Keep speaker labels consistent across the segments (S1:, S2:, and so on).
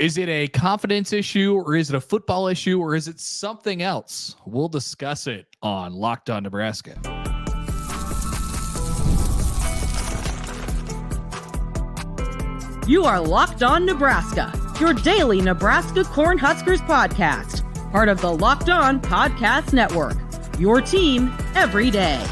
S1: Is it a confidence issue, or is it a football issue, or is it something else? We'll discuss it on Locked On Nebraska.
S2: You are Locked On Nebraska, your daily Nebraska Cornhuskers podcast, part of the Locked On Podcast Network, your team every day.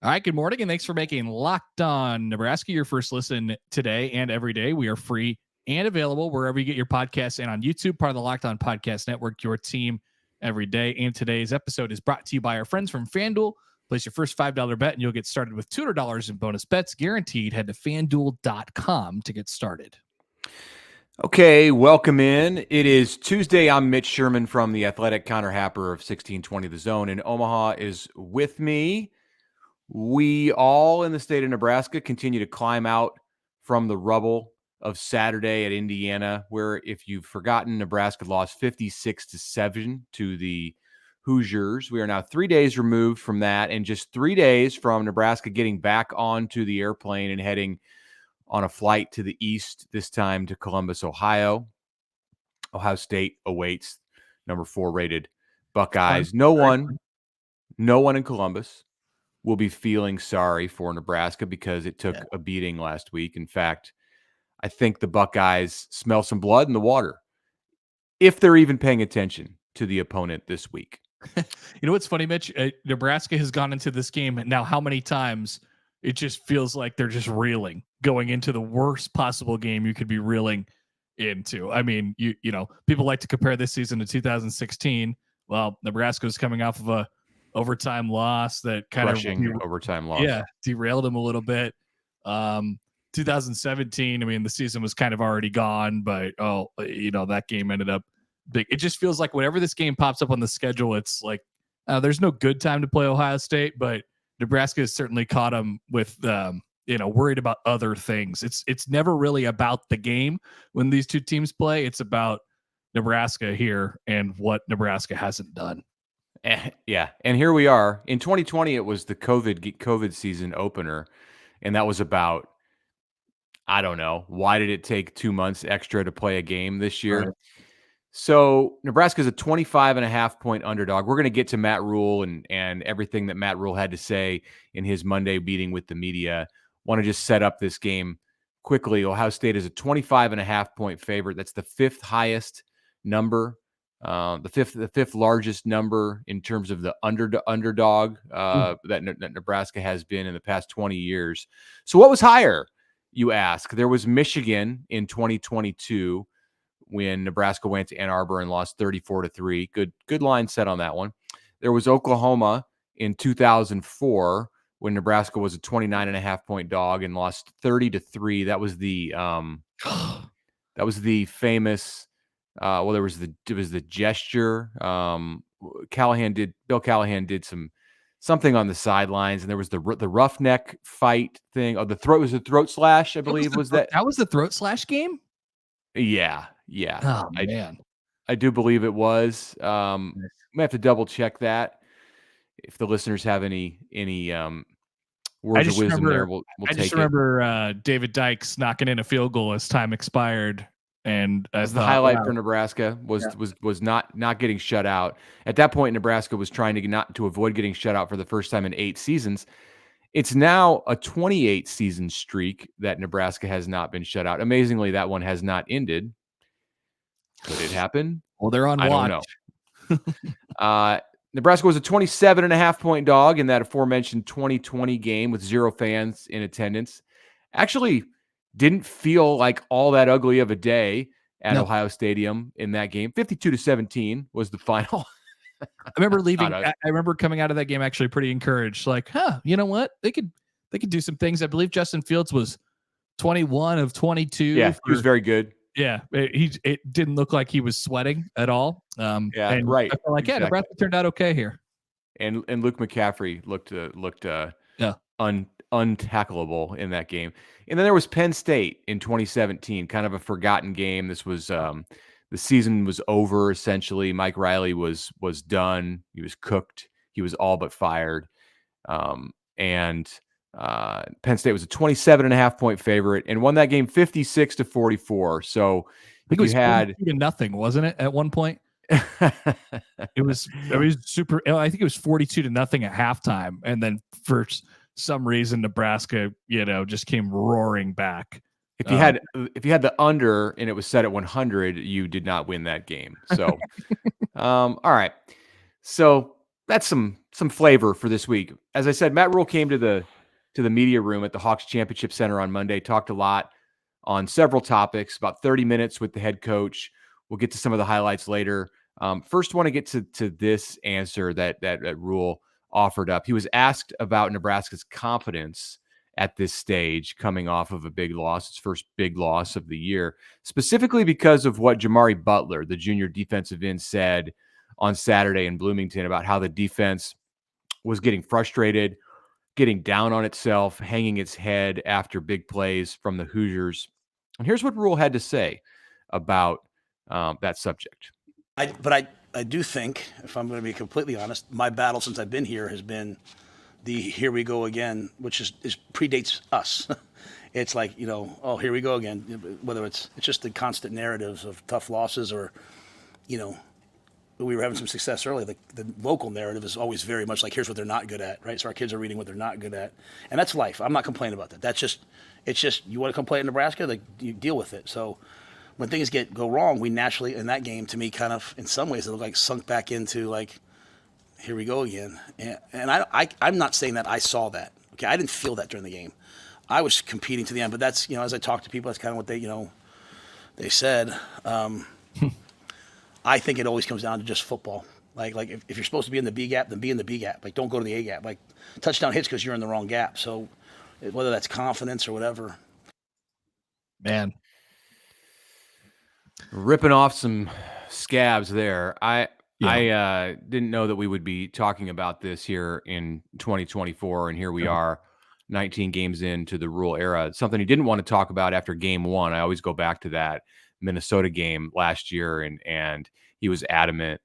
S1: All right, good morning, and thanks for making Locked On Nebraska your first listen today and every day. We are free and available wherever you get your podcasts and on YouTube, part of the Locked On Podcast Network, your team every day. And today's episode is brought to you by our friends from FanDuel. Place your first $5 bet and you'll get started with $200 in bonus bets guaranteed. Head to FanDuel.com to get started.
S3: Okay, welcome in. It is Tuesday. I'm Mitch Sherman from The Athletic. Connor Happer of 1620 The Zone in Omaha is with me. We all in the state of Nebraska continue to climb out from the rubble of Saturday at Indiana, where, if you've forgotten, Nebraska lost 56-7 to the Hoosiers. We are now 3 days removed from that, and just 3 days from Nebraska getting back onto the airplane and heading on a flight to the east, this time to Columbus, Ohio. Ohio State awaits number 4 rated Buckeyes. No one in Columbus will be feeling sorry for Nebraska because it took a beating last week. In fact, I think the Buckeyes smell some blood in the water, if they're even paying attention to the opponent this week.
S1: You know what's funny, Mitch? Nebraska has gone into this game now how many times it just feels like they're just reeling, going into the worst possible game you could be reeling into. I mean, you know, people like to compare this season to 2016. Well, Nebraska was coming off of a overtime loss that kind
S3: overtime loss.
S1: Yeah, derailed them a little bit. 2017, I mean, the season was kind of already gone, but that game ended up big. It just feels like whenever this game pops up on the schedule, it's like there's no good time to play Ohio State, but Nebraska has certainly caught them with worried about other things. It's never really about the game when these two teams play. It's about Nebraska here and what Nebraska hasn't done.
S3: Yeah, and here we are. In 2020, it was the COVID season opener, and that was about, I don't know, why did it take 2 months extra to play a game this year? Right. So Nebraska is a 25.5-point underdog. We're going to get to Matt Rhule and everything that Matt Rhule had to say in his Monday meeting with the media. Want to just set up this game quickly. Ohio State is a 25.5-point favorite. That's the fifth highest number. The fifth largest number in terms of the underdog that Nebraska has been in the past 20 years. So what was higher, you ask? There was Michigan in 2022 when Nebraska went to Ann Arbor and lost 34-3. Good line set on that one. There was Oklahoma in 2004 when Nebraska was a 29.5-point dog and lost 30-3. That was the famous. It was the gesture. Bill Callahan did something on the sidelines, and there was the roughneck fight thing. Oh, the throat slash, I believe was that.
S1: That was the throat slash game.
S3: Yeah.
S1: Oh man,
S3: I do believe it was. We have to double check that. If the listeners have any words of wisdom there, we'll take it. I just
S1: remember David Dykes knocking in a field goal as time expired. And
S3: as the highlight for Nebraska was not getting shut out. At that point, Nebraska was trying to avoid getting shut out for the first time in 8 seasons. It's now a 28 season streak that Nebraska has not been shut out. Amazingly, that one has not ended. Could it happen?
S1: Well, they're on watch.
S3: I don't know. Nebraska was a 27.5-point dog in that aforementioned 2020 game with 0 fans in attendance. Actually, didn't feel like all that ugly of a day at Ohio Stadium in that game. 52-17 was the final.
S1: I remember leaving. I remember coming out of that game actually pretty encouraged. Like, you know what? They could do some things. I believe Justin Fields was 21 of 22.
S3: Yeah, he was very good.
S1: Yeah, it didn't look like he was sweating at all.
S3: Right.
S1: I felt like, exactly. Nebraska turned out okay here.
S3: And Luke McCaffrey looked untackleable in that game. And then there was Penn State in 2017, kind of a forgotten game. This was the season was over essentially. Mike Riley was done. He was cooked. He was all but fired. And Penn State was a 27.5-point favorite and won that game 56-44. So
S1: I think it was 42-0, wasn't it? At one point, it was super. I think it was 42-0 at halftime, and then for some reason, Nebraska, just came roaring back.
S3: If you had the under and it was set at 100, you did not win that game. So, all right. So that's some flavor for this week. As I said, Matt Rhule came to the media room at the Hawks Championship Center on Monday, talked a lot on several topics, about 30 minutes with the head coach. We'll get to some of the highlights later. First, want to get to this answer that Rhule offered up. He was asked about Nebraska's confidence at this stage, coming off of a big loss, its first big loss of the year, specifically because of what Jamari Butler, the junior defensive end, said on Saturday in Bloomington about how the defense was getting frustrated, getting down on itself, hanging its head after big plays from the Hoosiers. And here's what Rhule had to say about that subject.
S4: But I do think, if I'm going to be completely honest, my battle since I've been here has been the here we go again, which is predates us. It's like, oh, here we go again. Whether it's just the constant narratives of tough losses or, we were having some success early. The local narrative is always very much like, here's what they're not good at, right? So our kids are reading what they're not good at. And that's life. I'm not complaining about that. It's just, you want to complain in Nebraska, like, you deal with it. So when things go wrong, we naturally, in that game, to me, kind of, in some ways, it looked like sunk back into, like, here we go again. And I'm not saying that I saw that. Okay, I didn't feel that during the game. I was competing to the end, but that's, as I talk to people, that's kind of what they said. I think it always comes down to just football. Like if you're supposed to be in the B gap, then be in the B gap. Like, don't go to the A gap. Like, touchdown hits because you're in the wrong gap. So whether that's confidence or whatever.
S1: Man.
S3: Ripping off some scabs there. I didn't know that we would be talking about this here in 2024, and here we are, 19 games into the Rhule era. Something he didn't want to talk about after game one. I always go back to that Minnesota game last year, and he was adamant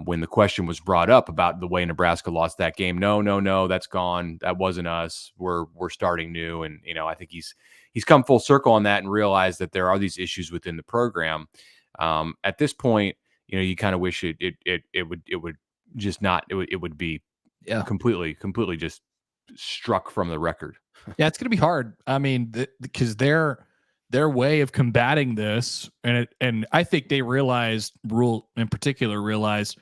S3: when the question was brought up about the way Nebraska lost that game. No, that's gone. That wasn't us. We're starting new, and I think he's come full circle on that and realized that there are these issues within the program. At this point, you kind of wish it would just not. It would be completely just struck from the record.
S1: Yeah, it's going to be hard. I mean, because their way of combating this, and I think they Rhule in particular realized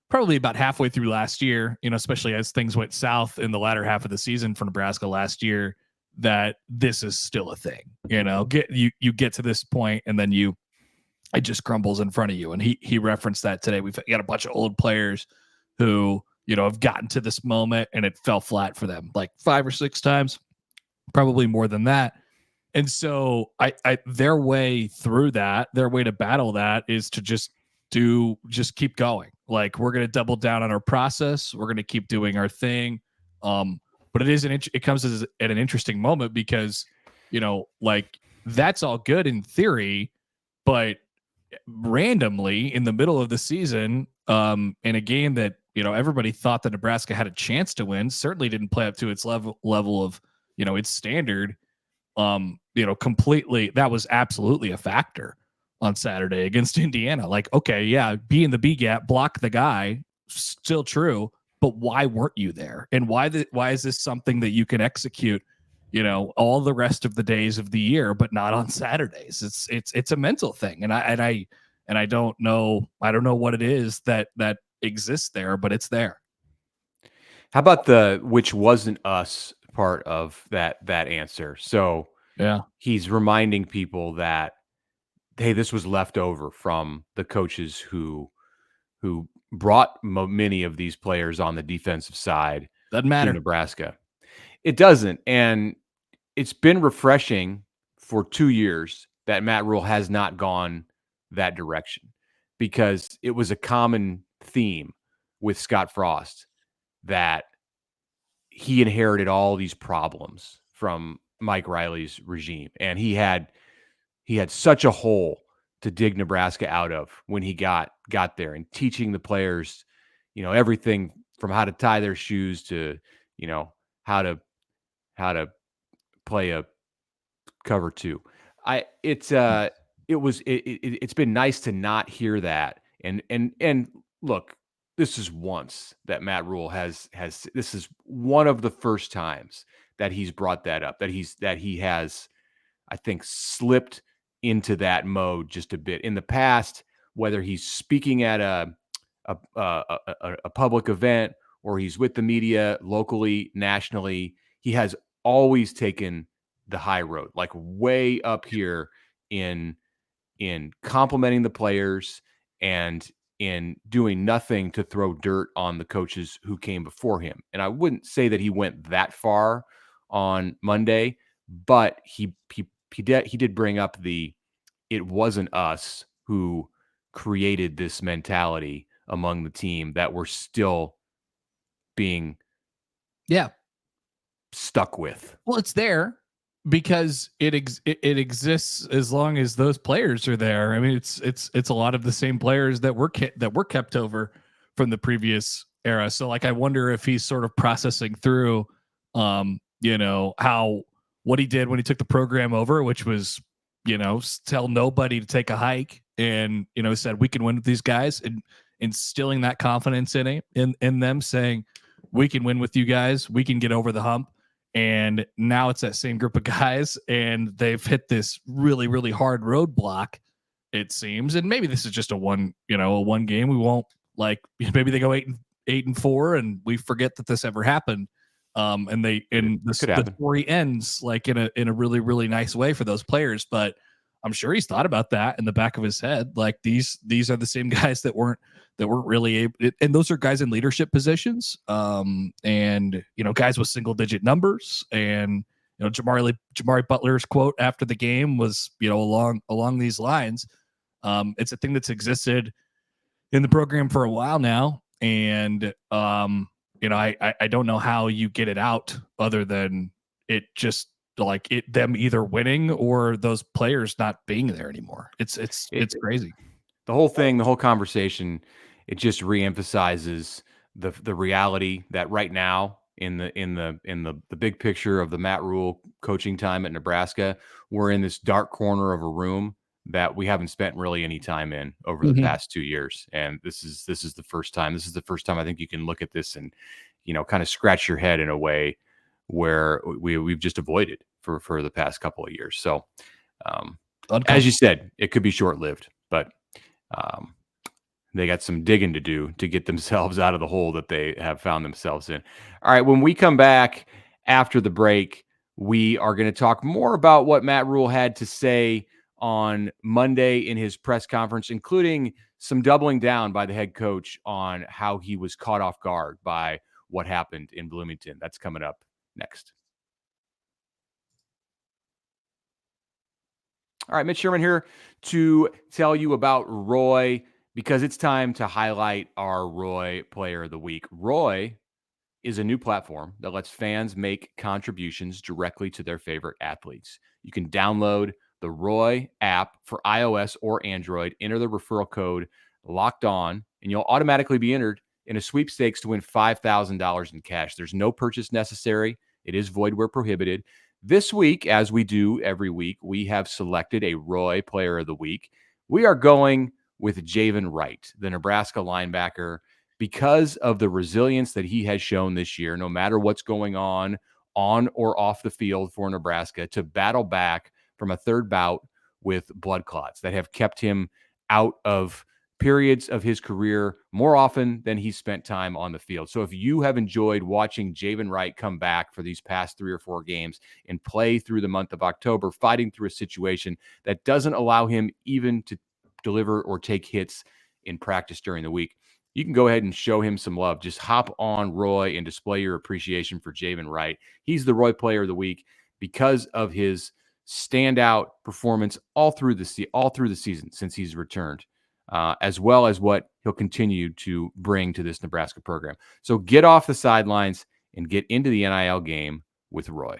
S1: probably about halfway through last year, especially as things went south in the latter half of the season for Nebraska last year, that this is still a thing. You get to this point and then it just crumbles in front of you. And he referenced that today. We've got a bunch of old players who, have gotten to this moment and it fell flat for them like 5 or 6 times, probably more than that. And so their way through that, their way to battle that is to just keep going. Like, we're going to double down on our process. We're going to keep doing our thing. But it comes at an interesting moment because, like, that's all good in theory, but randomly in the middle of the season, in a game that, everybody thought that Nebraska had a chance to win, certainly didn't play up to its level of, its standard. Completely, that was absolutely a factor on Saturday against Indiana. Like, okay, yeah, be in the B gap, block the guy, still true, but why weren't you there? And why is this something that you can execute, all the rest of the days of the year, but not on Saturdays? It's a mental thing, and I don't know what it is that exists there, but it's there.
S3: How about the which wasn't us part of that answer? So
S1: yeah,
S3: he's reminding people that, hey, this was left over from the coaches who brought many of these players on the defensive side.
S1: Doesn't matter.
S3: To Nebraska. It doesn't. And it's been refreshing for 2 years that Matt Rhule has not gone that direction, because it was a common theme with Scott Frost that he inherited all these problems from Mike Riley's regime. And he had such a hole to dig Nebraska out of when he got there, and teaching the players, everything from how to tie their shoes to, how play a cover 2. It's been nice to not hear that. And look, this is once that Matt Rhule has this is one of the first times that he's brought that up, that he has, I think, slipped into that mode just a bit in the past, whether he's speaking at a public event or he's with the media locally, nationally. He has always taken the high road, like way up here in complimenting the players and in doing nothing to throw dirt on the coaches who came before him. And I wouldn't say that he went that far on Monday, but he did bring up it wasn't us who created this mentality among the team that we're still being stuck with.
S1: Well, it's there because it exists as long as those players are there. I mean, it's a lot of the same players that were kept over from the previous era. So like, I wonder if he's sort of processing through, what he did when he took the program over, which was, tell nobody to take a hike, and said we can win with these guys, and instilling that confidence in them, saying we can win with you guys, we can get over the hump. And now it's that same group of guys, and they've hit this really, really hard roadblock, it seems. And maybe this is just a one game. We won't, like, maybe they go 8-4 and we forget that this ever happened. The story ends like in a really, really nice way for those players. But I'm sure he's thought about that in the back of his head. Like, these are the same guys that weren't really able, and those are guys in leadership positions. And guys with single digit numbers. And Jamari Butler's quote after the game was, along these lines. It's a thing that's existed in the program for a while now. And I don't know how you get it out other than it just like them either winning or those players not being there anymore. It's crazy.
S3: The whole thing, the whole conversation, it just reemphasizes the reality that right now in the big picture of the Matt Rhule coaching time at Nebraska, we're in this dark corner of a room that we haven't spent really any time in over the past 2 years. And this is the first time. This is the first time I think you can look at this and kind of scratch your head in a way where we've just avoided for the past couple of years. So as you said, it could be short-lived, but they got some digging to do to get themselves out of the hole that they have found themselves in. All right, when we come back after the break, we are going to talk more about what Matt Rhule had to say on Monday in his press conference, including some doubling down by the head coach on how he was caught off guard by what happened in Bloomington. That's coming up next. All right, Mitch Sherman here to tell you about Roy, because it's time to highlight our Roy Player of the Week. Roy is a new platform that lets fans make contributions directly to their favorite athletes. You can download the Roy app for iOS or Android, enter the referral code Locked On, and you'll automatically be entered in a sweepstakes to win $5,000 in cash. There's no purchase necessary. It is void where prohibited. This week, as we do every week, we have selected a Roy Player of the Week. We are going with Javen Wright, the Nebraska linebacker, because of the resilience that he has shown this year, no matter what's going on or off the field for Nebraska, to battle back from a third bout with blood clots that have kept him out of periods of his career more often than he spent time on the field. So if you have enjoyed watching Javen Wright come back for these past 3 or 4 games and play through the month of October, fighting through a situation that doesn't allow him even to deliver or take hits in practice during the week, you can go ahead and show him some love. Just hop on Roy and display your appreciation for Javen Wright. He's the Roy Player of the Week because of his standout performance all through the season since he's returned, as well as what he'll continue to bring to this Nebraska program. So get off the sidelines and get into the NIL game with Roy.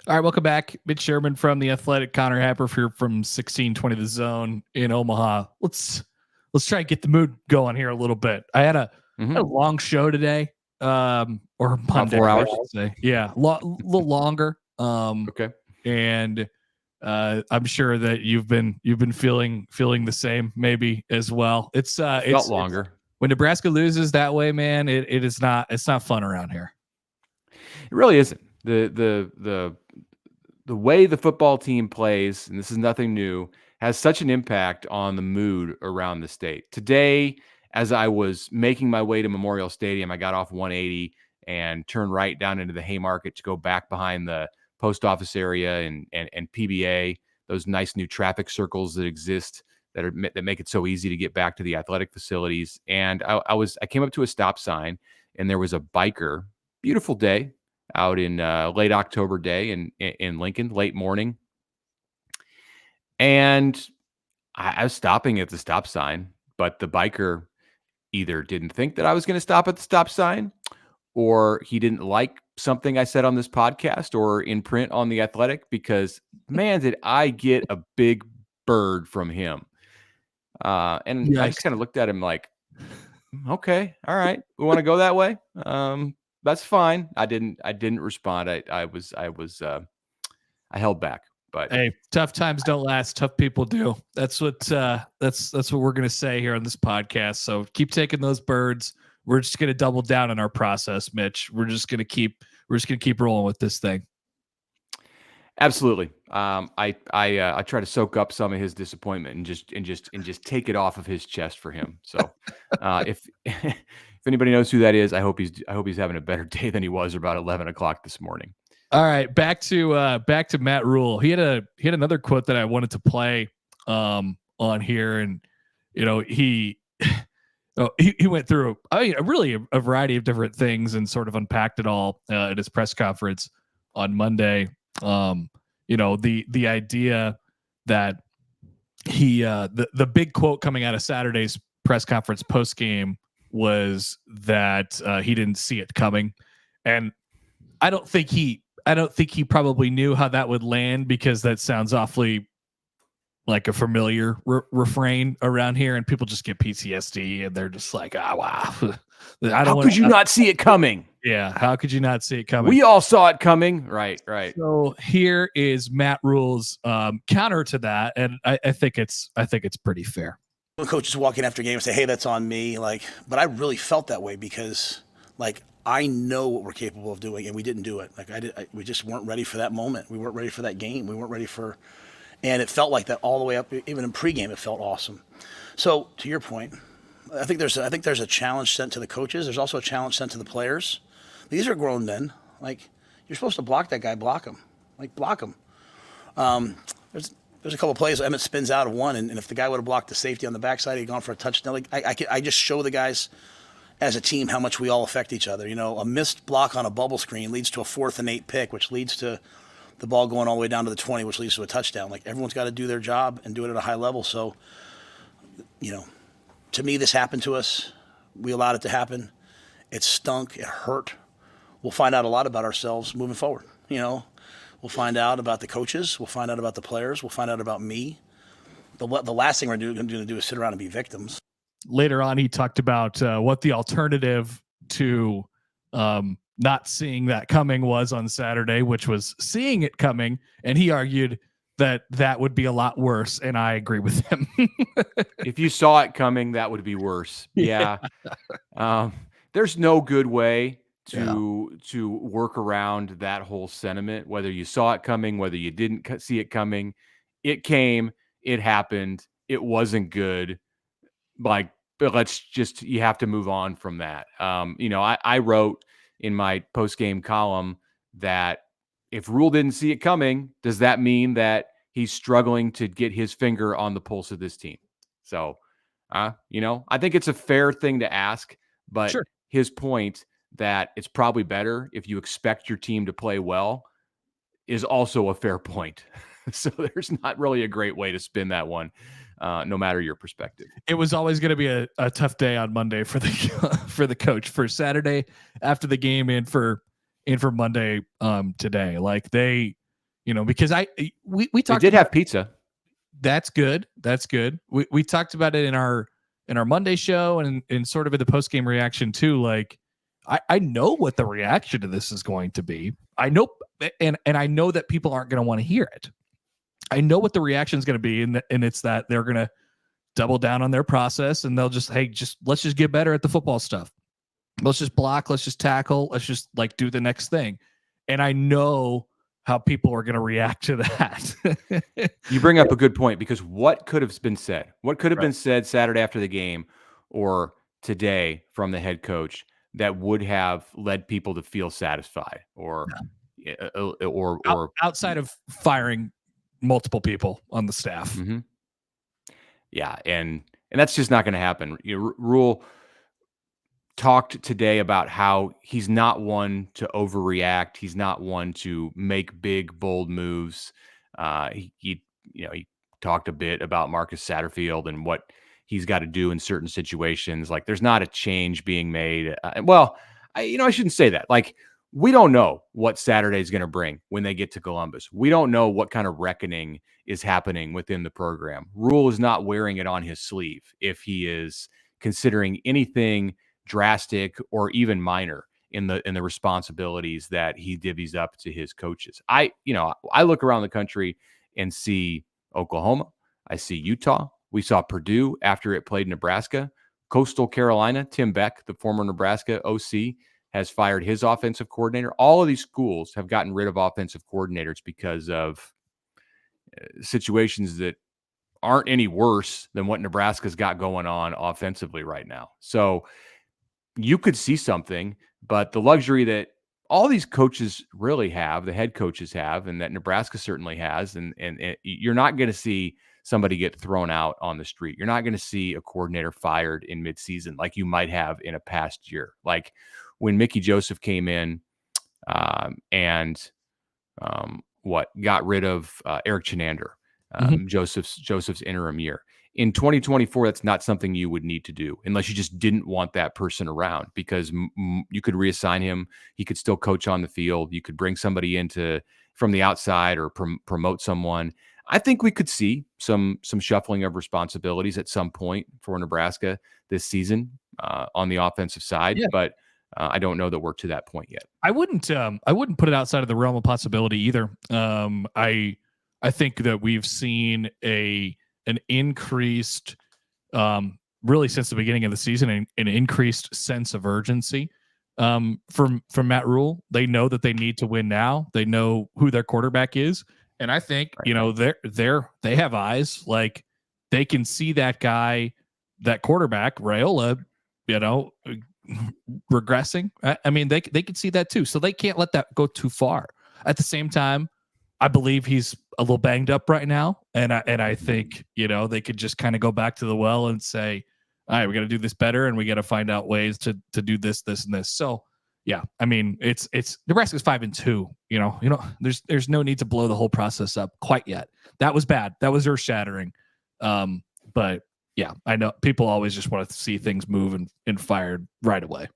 S1: All right, welcome back. Mitch Sherman from The Athletic, Connor Happer from 1620 The Zone in Omaha. Let's let's try and get the mood going here a little bit. I had a long show today, or Monday,
S3: 4 hours.
S1: I should say. Yeah, a little longer.
S3: Okay.
S1: And I'm sure that you've been feeling the same maybe as well. It's
S3: Felt longer.
S1: When Nebraska loses that way, man, it's not fun around here.
S3: It really isn't. The way the football team plays, and this is nothing new, has such an impact on the mood around the state. Today, as I was making my way to Memorial Stadium, I got off 180 and turned right down into the Haymarket to go back behind the post office area and PBA, those nice new traffic circles that exist that make it so easy to get back to the athletic facilities. And I came up to a stop sign, and there was a biker. Beautiful day out in late October day in Lincoln, late morning. And I was stopping at the stop sign, but the biker either didn't think that I was going to stop at the stop sign, or he didn't like something I said on this podcast or in print on The Athletic, because, man, did I get a big bird from him. And I just kind of looked at him like, okay, all right, we want to go that way. That's fine. I didn't respond. I held back. But
S1: hey, tough times don't last. Tough people do. That's what we're gonna say here on this podcast. So keep taking those birds. We're just gonna double down on our process, Mitch. We're just gonna keep rolling with this thing.
S3: Absolutely. I try to soak up some of his disappointment and just take it off of his chest for him. So if anybody knows who that is, I hope he's having a better day than he was about 11 o'clock this morning.
S1: All right, back to Matt Rhule. He had another quote that I wanted to play on here, and he went through a variety of different things and sort of unpacked it all at his press conference on Monday. The idea that he the big quote coming out of Saturday's press conference post game was that he didn't see it coming, and I don't think he probably knew how that would land, because that sounds awfully like a familiar refrain around here, and people just get PTSD and they're just like, wow.
S3: How could you not see it coming?
S1: Yeah. How could you not see it coming?
S3: We all saw it coming. Right.
S1: So here is Matt Rhule's counter to that. And I think it's pretty fair.
S4: When coaches walk in after a game and say, hey, that's on me. But I really felt that way because I know what we're capable of doing, and we didn't do it. We just weren't ready for that moment. We weren't ready for that game. We weren't ready and it felt like that all the way up. Even in pregame, it felt awesome. So to your point, I think there's a challenge sent to the coaches. There's also a challenge sent to the players. These are grown men. You're supposed to block that guy. Block him. Block him. There's a couple of plays. Emmett spins out of one, and if the guy would have blocked the safety on the backside, he'd gone for a touchdown. I just show the guys as a team how much we all affect each other. A missed block on a bubble screen leads to a 4th and 8 pick, which leads to the ball going all the way down to the 20, which leads to a touchdown. Everyone's got to do their job and do it at a high level. So, to me, this happened to us. We allowed it to happen. It stunk. It hurt. We'll find out a lot about ourselves moving forward. We'll find out about the coaches. We'll find out about the players. We'll find out about me. The last thing we're going to do is sit around and be victims.
S1: Later on, he talked about what the alternative to not seeing that coming was on Saturday, which was seeing it coming. And he argued that would be a lot worse. And I agree with him.
S3: If you saw it coming, that would be worse. Yeah. There's no good way to work around that whole sentiment, whether you saw it coming, whether you didn't see it coming. It came, it happened. It wasn't good. But you have to move on from that. I wrote in my post-game column that if Rhule didn't see it coming, does that mean that he's struggling to get his finger on the pulse of this team? So, I think it's a fair thing to ask, but
S1: sure.
S3: His point that it's probably better if you expect your team to play well is also a fair point. So there's not really a great way to spin that one. No matter your perspective. It
S1: was always going to be a tough day on Monday for the coach, for Saturday after the game and for Monday today. Because we talked.
S3: They did have pizza.
S1: That's good. We talked about it in our in our Monday show and in sort of in the post game reaction too. Like, I know what the reaction to this is going to be. I know, and I know that people aren't going to want to hear it. I know what the reaction is going to be, and it's that they're going to double down on their process, and they'll just, hey, let's just get better at the football stuff. Let's just block. Let's just tackle. Let's just like do the next thing. And I know how people are going to react to that.
S3: You bring up a good point, because what could have been said? What could have been said Saturday after the game or today from the head coach that would have led people to feel satisfied or
S1: outside of firing multiple people on the staff?
S3: Mm-hmm. Yeah, and that's just not going to happen. Rhule talked today about how he's not one to overreact. He's not one to make big, bold moves. He talked a bit about Marcus Satterfield and what he's got to do in certain situations. Like, there's not a change being made. I shouldn't say that. Like, we don't know what Saturday is going to bring when they get to Columbus. We don't know what kind of reckoning is happening within the program. Rhule is not wearing it on his sleeve if he is considering anything drastic or even minor in the responsibilities that he divvies up to his coaches. I look around the country and see Oklahoma. I see Utah. We saw Purdue after it played Nebraska. Coastal Carolina, Tim Beck, the former Nebraska OC, has fired his offensive coordinator. All of these schools have gotten rid of offensive coordinators because of situations that aren't any worse than what Nebraska's got going on offensively right now. So you could see something, but the luxury that all these coaches really have, the head coaches have, and that Nebraska certainly has, and you're not going to see somebody get thrown out on the street. You're not going to see a coordinator fired in midseason like you might have in a past year. Like when Mickey Joseph came in and got rid of Eric Chenander, Joseph's interim year. In 2024, that's not something you would need to do unless you just didn't want that person around, because you could reassign him. He could still coach on the field. You could bring somebody from the outside or promote someone. I think we could see some shuffling of responsibilities at some point for Nebraska this season on the offensive side, but I don't know that we're to that point yet.
S1: I wouldn't put it outside of the realm of possibility either. I think that we've seen an increased, really since the beginning of the season, an increased sense of urgency from Matt Rhule. They know that they need to win now. They know who their quarterback is, and I think they have eyes. Like, they can see that guy, that quarterback, Raiola, regressing. I mean, they can see that too, so they can't let that go too far. At the same time, I believe he's a little banged up right now, and I think they could just kind of go back to the well and say, all right, we got to do this better, and we got to find out ways to do this, and this. So yeah, I mean, it's Nebraska's 5-2. There's no need to blow the whole process up quite yet. That was bad. That was earth shattering. But yeah, I know people always just want to see things move and fired right away.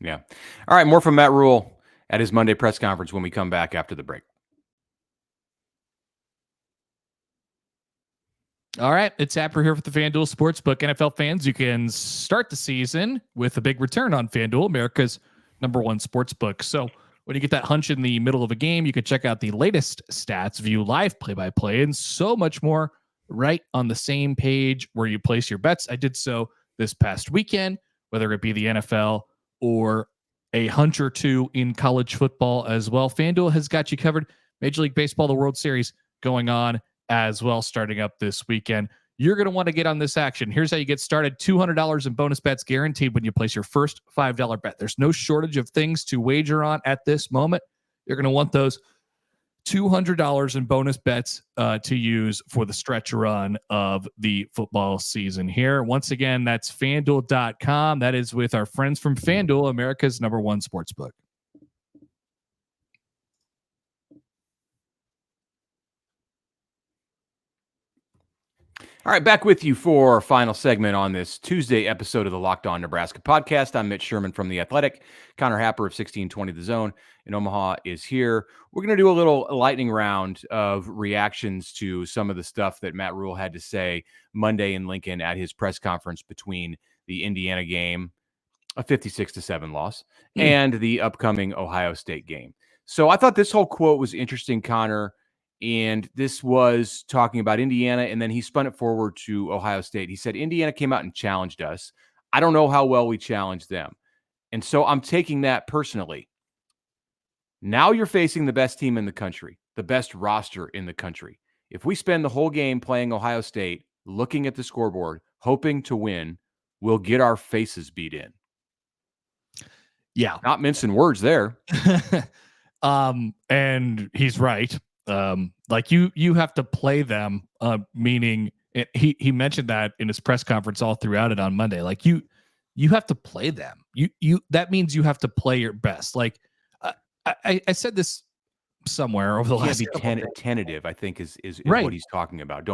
S3: Yeah. All right, more from Matt Rhule at his Monday press conference when we come back after the break.
S1: All right, it's Apper here with the FanDuel Sportsbook. NFL fans, you can start the season with a big return on FanDuel, America's #1 sportsbook. So when you get that hunch in the middle of a game, you can check out the latest stats, view live play-by-play, and so much more right on the same page where you place your bets. I did so this past weekend, whether it be the NFL or a hunch or two in college football as well. FanDuel has got you covered. Major League Baseball, the World Series going on as well, starting up this weekend. You're going to want to get on this action. Here's how you get started. $200 in bonus bets guaranteed when you place your first $5 bet. There's no shortage of things to wager on at this moment. You're going to want those $200 in bonus bets to use for the stretch run of the football season here. Once again, that's FanDuel.com. That is with our friends from FanDuel, America's #1 sportsbook.
S3: All right, back with you for our final segment on this Tuesday episode of the Locked On Nebraska podcast. I'm Mitch Sherman from The Athletic. Connor Happer of 1620 The Zone in Omaha is here. We're going to do a little lightning round of reactions to some of the stuff that Matt Rhule had to say Monday in Lincoln at his press conference between the Indiana game, a 56-7 loss, and the upcoming Ohio State game. So I thought this whole quote was interesting, Connor. And this was talking about Indiana, and then he spun it forward to Ohio State. He said, Indiana came out and challenged us. I don't know how well we challenged them. And so I'm taking that personally. Now you're facing the best team in the country, the best roster in the country. If we spend the whole game playing Ohio State, looking at the scoreboard, hoping to win, we'll get our faces beat in.
S1: Yeah.
S3: Not mincing words there.
S1: And he's right. Like you have to play them, meaning he mentioned that in his press conference all throughout it on Monday. Like you have to play them. That means you have to play your best. Like I said this somewhere over the last
S3: be tentative, I think is
S1: right.
S3: What he's talking about.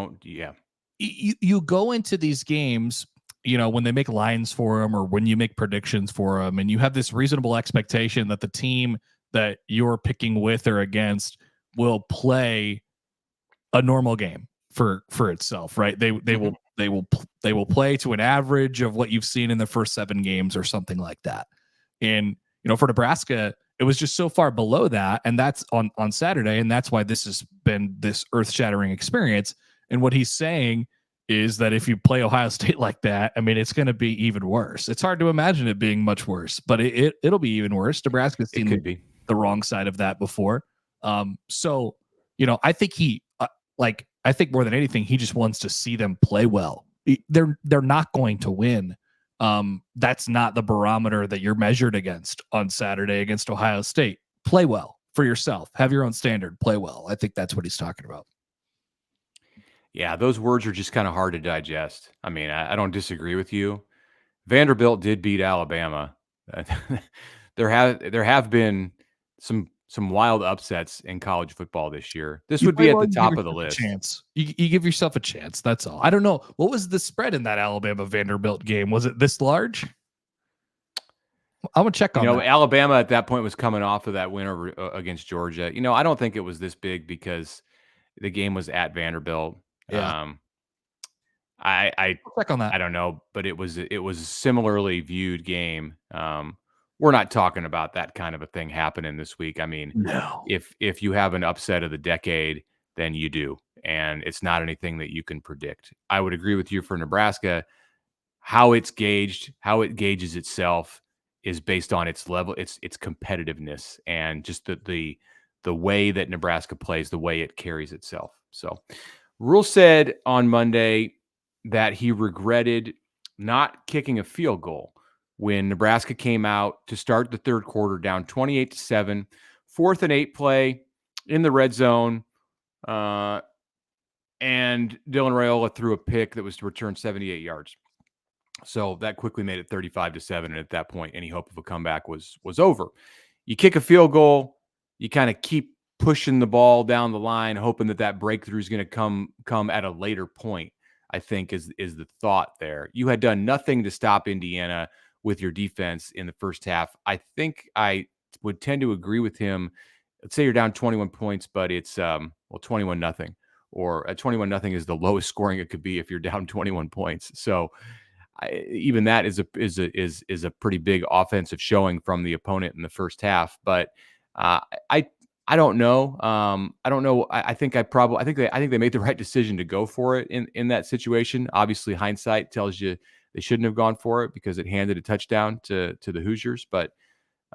S1: You go into these games, when they make lines for them or when you make predictions for them, and you have this reasonable expectation that the team that you're picking with or against will play a normal game for itself, right? They will play to an average of what you've seen in the first 7 games or something like that. And for Nebraska, it was just so far below that, and that's on Saturday, and that's why this has been this earth-shattering experience. And what he's saying is that if you play Ohio State like that, I mean, it's going to be even worse. It's hard to imagine it being much worse, but it'll be even worse. Nebraska's seen the wrong side of that before. So, I think I think more than anything, he just wants to see them play well. They're not going to win. That's not the barometer that you're measured against on Saturday against Ohio State. Play well for yourself. Have your own standard. Play well. I think that's what he's talking about.
S3: Yeah, those words are just kind of hard to digest. I mean, I don't disagree with you. Vanderbilt did beat Alabama. There have been some wild upsets in college football this year. This would be at the top of the list.
S1: You give yourself a chance. That's all. I don't know. What was the spread in that Alabama Vanderbilt game? Was it this large? I'm gonna check on that.
S3: Alabama at that point was coming off of that win over against Georgia. I don't think it was this big because the game was at Vanderbilt.
S1: Yeah.
S3: I'll
S1: check on that.
S3: I don't know, but it was a similarly viewed game. We're not talking about that kind of a thing happening this week. I mean,
S1: no.
S3: If you have an upset of the decade, then you do, and it's not anything that you can predict. I would agree with you for Nebraska. How it gauges itself is based on its level, its competitiveness, and just the way that Nebraska plays, the way it carries itself. So, Rhule said on Monday that he regretted not kicking a field goal when Nebraska came out to start the third quarter down 28-7, 4th and 8 play in the red zone. And Dylan Raiola threw a pick that was to return 78 yards. So that quickly made it 35-7. And at that point, any hope of a comeback was over. You kick a field goal, you kind of keep pushing the ball down the line, hoping that breakthrough is going to come at a later point, I think is the thought there. You had done nothing to stop Indiana with your defense in the first half. I think I would tend to agree with him. Let's say you're down 21 points, but it's 21-0, or 21-0 is the lowest scoring it could be if you're down 21 points. So even that is a pretty big offensive showing from the opponent in the first half. But I don't know. I don't know. I think they made the right decision to go for it in that situation. Obviously, hindsight tells you they shouldn't have gone for it because it handed a touchdown to the Hoosiers. But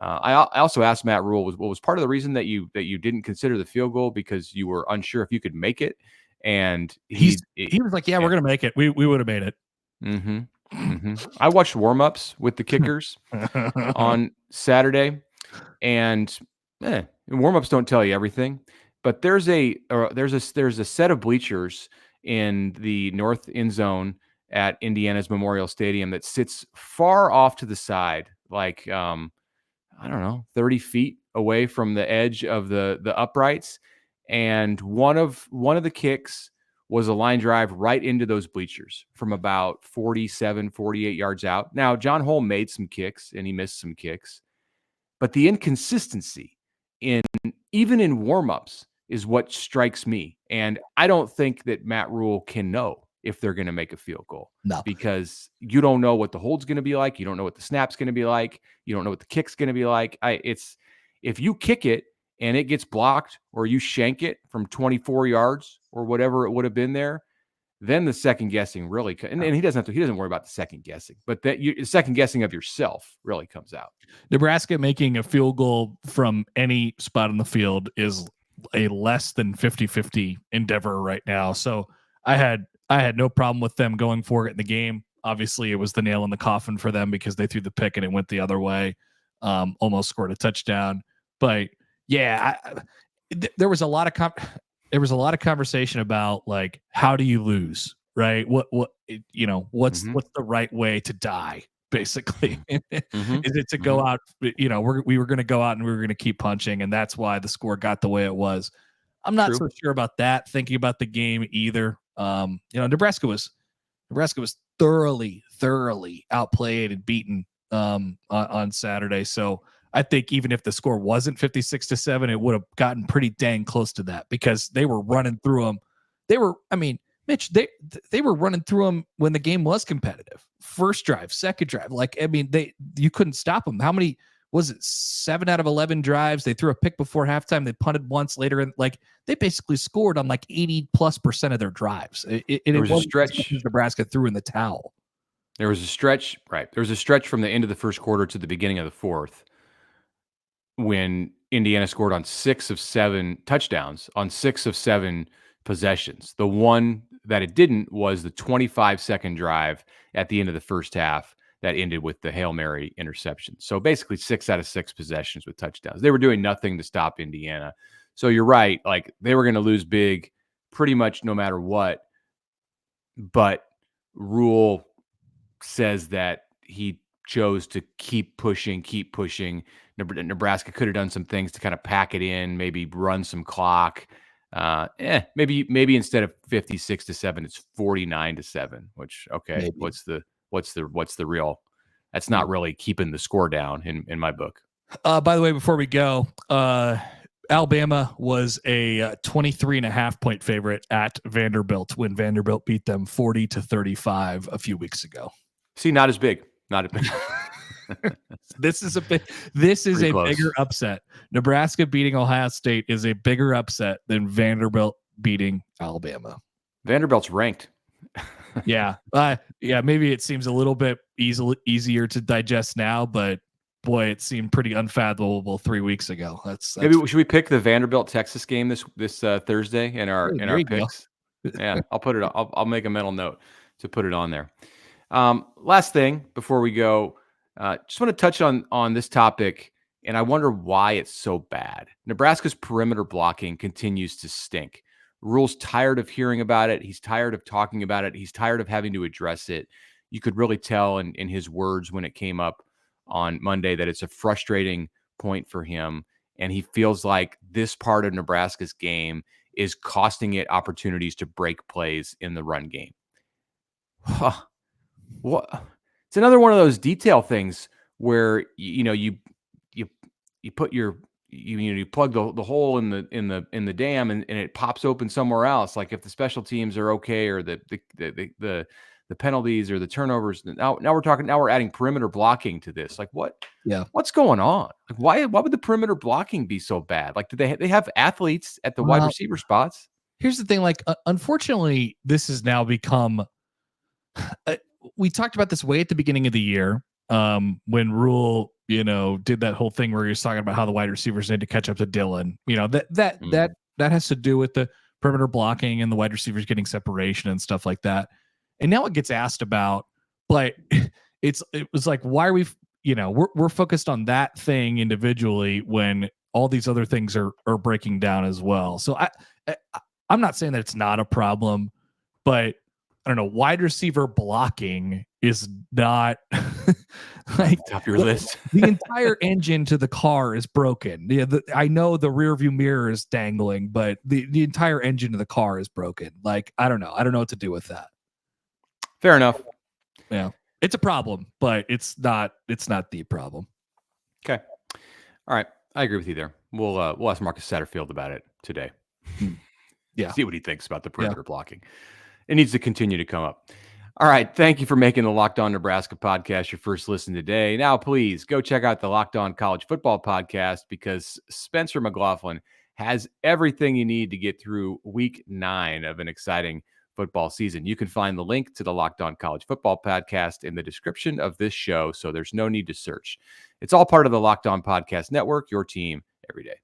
S3: I also asked Matt Rhule, was part of the reason that you didn't consider the field goal because you were unsure if you could make it? And he
S1: was like, "Yeah, we're gonna make it. We would have made it."
S3: Mm-hmm. Mm-hmm. I watched warm-ups with the kickers on Saturday, and warm-ups don't tell you everything. But there's a set of bleachers in the north end zone at Indiana's Memorial Stadium that sits far off to the side, like I don't know, 30 feet away from the edge of the uprights. And one of the kicks was a line drive right into those bleachers from about 47, 48 yards out. Now, John Holm made some kicks and he missed some kicks, but the inconsistency even in warmups is what strikes me. And I don't think that Matt Rhule can know if they're going to make a field goal.
S1: No.
S3: Because you don't know what the hold's going to be like. You don't know what the snap's going to be like. You don't know what the kick's going to be like. If you kick it and it gets blocked or you shank it from 24 yards or whatever it would have been there, then the second guessing really, and he doesn't worry about the second guessing, but that second guessing of yourself really comes out.
S1: Nebraska making a field goal from any spot on the field is a less than 50-50 endeavor right now. So I had no problem with them going for it in the game. Obviously it was the nail in the coffin for them because they threw the pick and it went the other way. Almost scored a touchdown, but yeah, there was a lot of conversation about like, how do you lose, right? What's the right way to die, basically? Is it to go out, we were going to go out and we were going to keep punching, and that's why the score got the way it was. I'm not so sure about that, thinking about the game either. Nebraska was thoroughly outplayed and beaten on Saturday. So I think even if the score wasn't 56-7, it would have gotten pretty dang close to that because they were running through them. Mitch, they were running through them when the game was competitive. First drive, second drive. You couldn't stop them. How many was it? 7 out of 11 drives. They threw a pick before halftime. They punted once later. And they basically scored on 80+% of their drives. It was a stretch. Nebraska threw in the towel.
S3: There was a stretch, right? There was a stretch from the end of the first quarter to the beginning of the fourth when Indiana scored on 6 of 7 touchdowns on 6 of 7 possessions. The one that it didn't was the 25-second drive at the end of the first half that ended with the Hail Mary interception. So basically 6 out of 6 possessions with touchdowns. They were doing nothing to stop Indiana. So you're right. They were going to lose big pretty much no matter what. But Rhule says that he chose to keep pushing. Nebraska could have done some things to kind of pack it in, maybe run some clock. Maybe instead of 56-7, it's 49-7, which, okay, maybe. What's the real, that's not really keeping the score down in my book.
S1: By the way, before we go, Alabama was a 23.5 point favorite at Vanderbilt when Vanderbilt beat them 40-35 a few weeks ago.
S3: See, not as big.
S1: This is a bigger upset. Nebraska beating Ohio State is a bigger upset than Vanderbilt beating Alabama.
S3: Vanderbilt's ranked.
S1: Yeah. Maybe it seems a little bit easier to digest now, but boy, it seemed pretty unfathomable 3 weeks ago.
S3: Maybe should we pick the Vanderbilt Texas game this Thursday in our picks? Yeah, I'll make a mental note to put it on there. Last thing before we go, just want to touch on this topic, and I wonder why it's so bad. Nebraska's perimeter blocking continues to stink. Rhule's tired of hearing about it. He's tired of talking about it. He's tired of having to address it. You could really tell in his words when it came up on Monday that it's a frustrating point for him, and he feels like this part of Nebraska's game is costing it opportunities to break plays in the run game. What? It's another one of those detail things where you put you plug the hole in the dam and it pops open somewhere else. Like if the special teams are okay or the penalties or the turnovers. Now we're adding perimeter blocking to this. Like what?
S1: Yeah.
S3: What's going on? Like why would the perimeter blocking be so bad? Like do they have athletes at the wide receiver spots?
S1: Here's the thing. Unfortunately, this has now become. We talked about this way at the beginning of the year when Rhule, did that whole thing where he was talking about how the wide receivers need to catch up to Dylan. That has to do with the perimeter blocking and the wide receivers getting separation and stuff like that. And now it gets asked about, but it was like, why are we, we're focused on that thing individually when all these other things are breaking down as well. So I'm not saying that it's not a problem, but I don't know, wide receiver blocking is not like
S3: Top of your list.
S1: the entire engine to the car is broken. I know the rear view mirror is dangling, but the entire engine of the car is broken. Like, I don't know what to do with that.
S3: Fair enough.
S1: Yeah, it's a problem, but it's not the problem.
S3: Okay. All right. I agree with you there. We'll ask Marcus Satterfield about it today.
S1: Yeah.
S3: See what he thinks about the perimeter blocking. It needs to continue to come up. All right. Thank you for making the Locked On Nebraska podcast your first listen today. Now, please go check out the Locked On College Football podcast, because Spencer McLaughlin has everything you need to get through week 9 of an exciting football season. You can find the link to the Locked On College Football podcast in the description of this show, so there's no need to search. It's all part of the Locked On Podcast Network, your team every day.